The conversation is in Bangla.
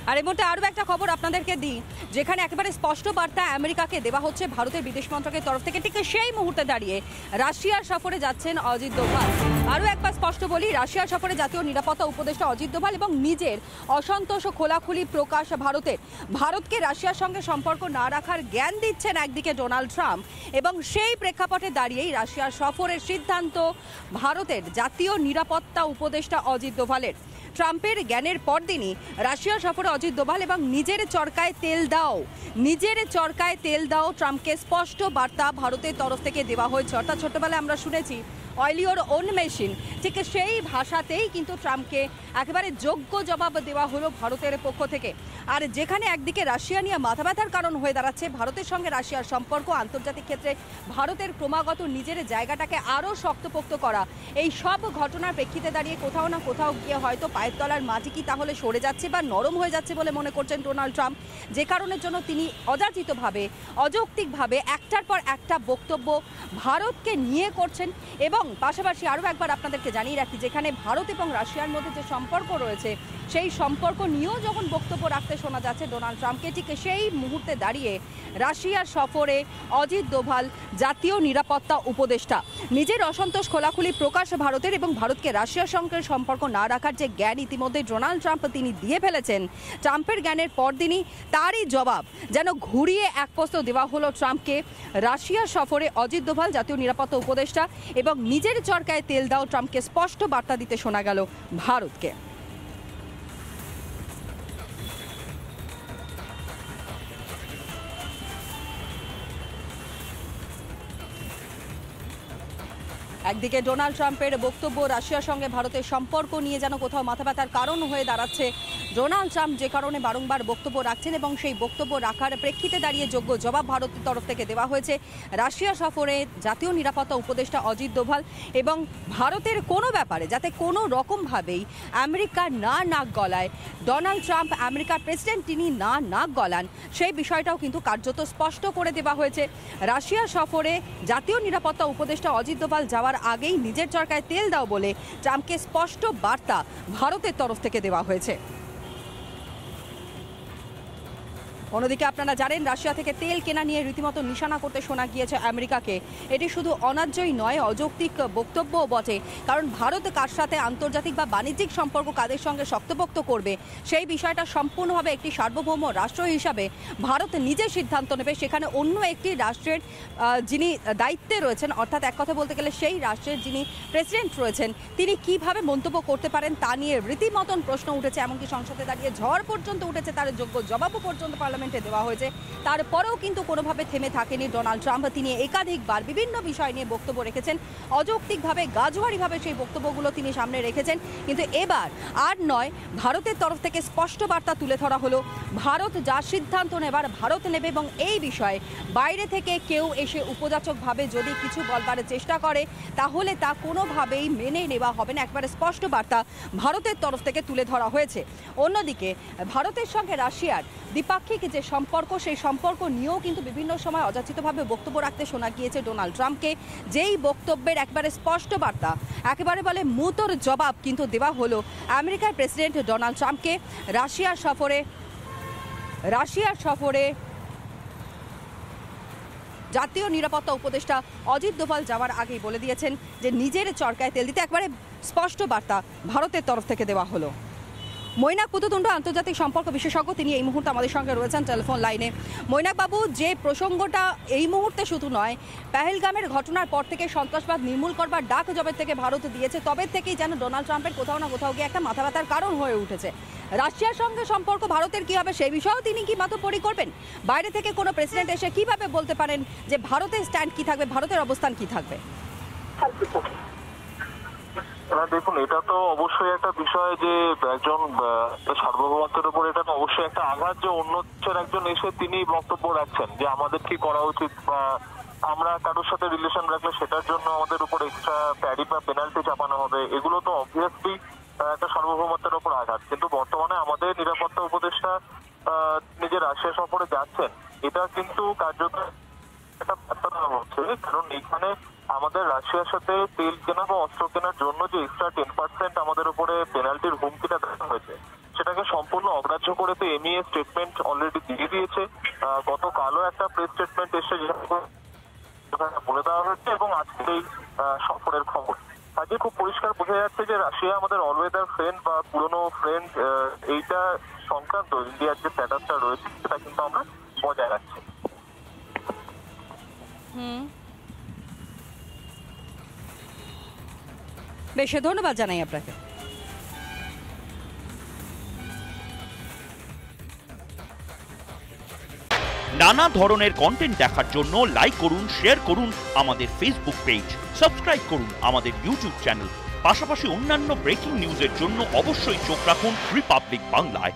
আর এই মুহূর্তে আরও একটা খবর আপনাদেরকে দিই, যেখানে একেবারে স্পষ্ট বার্তা আমেরিকাকে দেওয়া হচ্ছে ভারতের বিদেশ মন্ত্রকের তরফ থেকে। ঠিক সেই মুহূর্তে দাঁড়িয়ে রাশিয়ার সফরে যাচ্ছেন অজিত দোভাল। আরও একবার স্পষ্ট বলি, রাশিয়ার সফরে জাতীয় নিরাপত্তা উপদেষ্টা অজিত দোভাল এবং নিজের অসন্তোষ ও খোলাখুলি প্রকাশ ভারতকে রাশিয়ার সঙ্গে সম্পর্ক না রাখার জ্ঞান দিচ্ছেন একদিকে ডোনাল্ড ট্রাম্প, এবং সেই প্রেক্ষাপটে দাঁড়িয়েই রাশিয়ার সফরের সিদ্ধান্ত ভারতের জাতীয় নিরাপত্তা উপদেষ্টা অজিত দোভালের। ট্রাম্পের জ্ঞানের পরদিনই রাশিয়া সফরে অজিত দোভাল এবং নিজের চরকায় তেল দাও ট্রাম্পকে স্পষ্ট বার্তা ভারতের তরফ থেকে দেওয়া হয়েছে। অর্থাৎ ছোট্টবেলায় আমরা শুনেছি অয়েল ইওর ওন মেশিন, ঠিক সেই ভাষাতেই কিন্তু ট্রাম্পকে একেবারে যোগ্য জবাব দেওয়া হলো ভারতের পক্ষ থেকে। আর যেখানে একদিকে রাশিয়া নিয়ে মাথা ব্যথার কারণ হয়ে দাঁড়াচ্ছে ভারতের সঙ্গে রাশিয়ার সম্পর্ক, আন্তর্জাতিক ক্ষেত্রে ভারতের ক্রমাগত নিজের জায়গাটাকে আরও শক্তপোক্ত করা, এই সব ঘটনার প্রেক্ষিতে দাঁড়িয়ে কোথাও না কোথাও গিয়ে হয়তো পায়ের তলার মাটি কি তাহলে সরে যাচ্ছে বা নরম হয়ে যাচ্ছে বলে মনে করছেন ডোনাল্ড ট্রাম্প, যে কারণের জন্য তিনি অযাচিতভাবে অযৌক্তিকভাবে একটার পর একটা বক্তব্য ভারতকে নিয়ে করছেন। এবং পাশাপাশি আরও একবার আপনাদেরকে জানিয়ে রাখি, যেখানে ভারত এবং রাশিয়ার মধ্যে যে সম্পর্ক রয়েছে সেই সম্পর্ক নিয়েও যখন বক্তব্য রাখতে শোনা যাচ্ছে ডোনাল্ড ট্রাম্পকে, ঠিক সেই মুহূর্তে দাঁড়িয়ে রাশিয়ার সফরে অজিত দোভাল জাতীয় নিরাপত্তা উপদেষ্টা নিজের অসন্তোষ খোলাখুলি প্রকাশ ভারতের এবং ভারতকে রাশিয়ার সঙ্গে সম্পর্ক না রাখার যে জ্ঞান ইতিমধ্যে ডোনাল্ড ট্রাম্প তিনি দিয়ে ফেলেছেন, ট্রাম্পের জ্ঞানের পরদিনই তারই জবাব যেন ঘুরিয়ে এক প্রস্ত দেওয়া হলো ট্রাম্পকে। রাশিয়ার সফরে অজিত দোভাল জাতীয় নিরাপত্তা উপদেষ্টা এবং নিজের চরকায় তেল দাও ট্রাম্পকে স্পষ্ট বার্তা দিতে শোনা গেল ভারতকে। একদিকে ডোনাল্ড ট্রাম্পের বক্তব্য রাশিয়ার সঙ্গে ভারতের সম্পর্ক নিয়ে যেন কোথাও মাথা ব্যথার কারণ হয়ে দাঁড়াচ্ছে ডোনাল্ড ট্রাম্প, যে কারণে বারংবার বক্তব্য রাখছেন এবং সেই বক্তব্য রাখার প্রেক্ষিতে দাঁড়িয়ে যোগ্য জবাব ভারতের তরফ থেকে দেওয়া হয়েছে। রাশিয়া সফরে জাতীয় নিরাপত্তা উপদেষ্টা অজিত দোভাল এবং ভারতের কোনো ব্যাপারে যাতে কোনো রকমভাবেই আমেরিকা না নাক গলায়, ডোনাল্ড ট্রাম্প আমেরিকার প্রেসিডেন্ট তিনি না নাক গলান, সেই বিষয়টাও কিন্তু কার্যত স্পষ্ট করে দেওয়া হয়েছে। রাশিয়া সফরে জাতীয় নিরাপত্তা উপদেষ্টা অজিত দোভাল যাওয়ার আগেই নিজের চরকায় তেল দাও বলে ট্রাম্পকে স্পষ্ট বার্তা ভারতের তরফ থেকে দেওয়া হয়েছে। অন্যদিকে আপনারা জানেন রাশিয়া থেকে তেল কেনা নিয়ে রীতিমতো নিশানা করতে শোনা গিয়েছে আমেরিকাকে। এটি শুধু অন্যায্যই নয়, অযৌক্তিক বক্তব্যও বটে, কারণ ভারত কার সাথে আন্তর্জাতিক বা বাণিজ্যিক সম্পর্ক কাদের সঙ্গে শক্তপোক্ত করবে সেই বিষয়টা সম্পূর্ণভাবে একটি সার্বভৌম রাষ্ট্র হিসাবে ভারত নিজে সিদ্ধান্ত নেবে। সেখানে অন্য একটি রাষ্ট্রের যিনি দায়িত্বে রয়েছেন, অর্থাৎ এক কথা বলতে গেলে সেই রাষ্ট্রের যিনি প্রেসিডেন্ট রয়েছেন, তিনি কিভাবে মন্তব্য করতে পারেন তা নিয়ে রীতিমতন প্রশ্ন উঠেছে, এমনকি সংসদে দাঁড়িয়ে ঝড় পর্যন্ত উঠেছে, তার যোগ্য জবাবও পর্যন্ত দেওয়া হয়েছে। তারপরেও কিন্তু কোনোভাবে থেমে থাকেনি ডোনাল্ড ট্রাম্প। তিনি একাধিকবার বিভিন্ন বিষয় নিয়ে বক্তব্য রেখেছেন, অযৌক্তিকভাবে গাজোয়ারিভাবে সেই বক্তব্যগুলো তিনি সামনে রেখেছেন। কিন্তু এবার আর নয়, ভারতের তরফ থেকে স্পষ্ট বার্তা তুলে ধরা হলো, ভারত যা সিদ্ধান্ত নেবার ভারত নেবে এবং এই বিষয়ে বাইরে থেকে কেউ এসে উপযাচকভাবে যদি কিছু বলবার চেষ্টা করে তাহলে তা কোনোভাবেই মেনে নেওয়া হবে না, একবারে স্পষ্ট বার্তা ভারতের তরফ থেকে তুলে ধরা হয়েছে। অন্যদিকে ভারতের সঙ্গে রাশিয়ার দ্বিপাক্ষিক যে সম্পর্ক, সেই সম্পর্ক নিয়েও কিন্তু বিভিন্ন সময় অযাচিতভাবে বক্তব্য রাখতে শোনা গিয়েছে ডোনাল্ড ট্রাম্পকে, যেই বক্তব্যের একবারে স্পষ্ট বার্তা একেবারে বলে মুতোর জবাব কিন্তু দেওয়া হলো আমেরিকার প্রেসিডেন্ট ডোনাল্ড ট্রাম্পকে। রাশিয়ার সফরে জাতীয় নিরাপত্তা উপদেষ্টা অজিত দোভাল যাওয়ার আগেই বলে দিয়েছেন যে নিজের চরকায় তেল দিতে, একবারে স্পষ্ট বার্তা ভারতের তরফ থেকে দেওয়া হলো। মৈনাক পুততুণ্ড আন্তর্জাতিক সম্পর্ক বিশেষজ্ঞ, তিনি এই মুহূর্তে আমাদের সঙ্গে রয়েছেন টেলিফোন লাইনে। মৈনাক বাবু, যে প্রসঙ্গটা এই মুহূর্তে শুধু নয়, পেহেলগামের ঘটনার পর থেকে সন্ত্রাসবাদ নির্মূল করবার ডাক যবে থেকে ভারত দিয়েছে তবে থেকেই যেন ডোনাল্ড ট্রাম্পের কোথাও না কোথাও গিয়ে একটা মাথা ব্যথার কারণ হয়ে উঠেছে। রাশিয়ার সঙ্গে সম্পর্ক ভারতের কী হবে সেই বিষয়েও তিনি কি মাতব্বরি করবেন? বাইরে থেকে কোনো প্রেসিডেন্ট এসে কিভাবে বলতে পারেন যে ভারতের স্ট্যান্ড কী থাকবে, ভারতের অবস্থান কী থাকবে? দেখুন, এটা তো অবশ্যই একটা বিষয় যে একজন সার্বভৌমত্বের উপর এটা তো অবশ্যই একটা আঘাত যে অন্য দেশের একজন এসে তিনি বক্তব্য রাখছেন যে আমাদের কি করা উচিত বা আমরা কারোর সাথে রিলেশন রাখলে সেটার জন্য আমাদের উপর এক্সট্রা ট্যারিফ বা পেনাল্টি চাপানো হবে, এগুলো তো অবভিয়াসলি একটা সার্বভৌমত্বের উপর আঘাত। কিন্তু বর্তমানে আমাদের নিরাপত্তা উপদেষ্টা নিজের রাশিয়া সফরে যাচ্ছেন, এটা কিন্তু কার্যত একটা বার্তা দেওয়া হচ্ছে, কারণ এখানে আমাদের রাশিয়ার সাথে তেল কেনা বা অস্ত্র কেনার জন্য যে এক্সট্রা 10% আমাদের উপরে পেনাল্টির হুমকিটা দেওয়া হয়েছে, সেটাকে সম্পূর্ণ অগ্রাহ্য করে তো এমইএ স্টেটমেন্ট অলরেডি দিয়ে দিয়েছে। গতকালও একটা প্রেস স্টেটমেন্ট এসে বলে দেওয়া হচ্ছে এবং আজকে এই সফরের খবর আজকে খুব পরিষ্কার বোঝা যাচ্ছে যে রাশিয়া আমাদের অলওয়েদার ফ্রেন্ড বা পুরনো ফ্রেন্ড, এইটা সংক্রান্ত ইন্ডিয়ার যে স্ট্যাটাসটা রয়েছে সেটা কিন্তু আমরা বজায় রাখছি। বেশ, ধন্যবাদ জানাই আপনাকে। নানা ধরনের কন্টেন্ট দেখার জন্য লাইক করুন, শেয়ার করুন আমাদের ফেসবুক পেজ, সাবস্ক্রাইব করুন আমাদের ইউটিউব চ্যানেল। পাশাপাশি অন্যান্য ব্রেকিং নিউজের জন্য অবশ্যই চোখ রাখুন রিপাবলিক বাংলায়।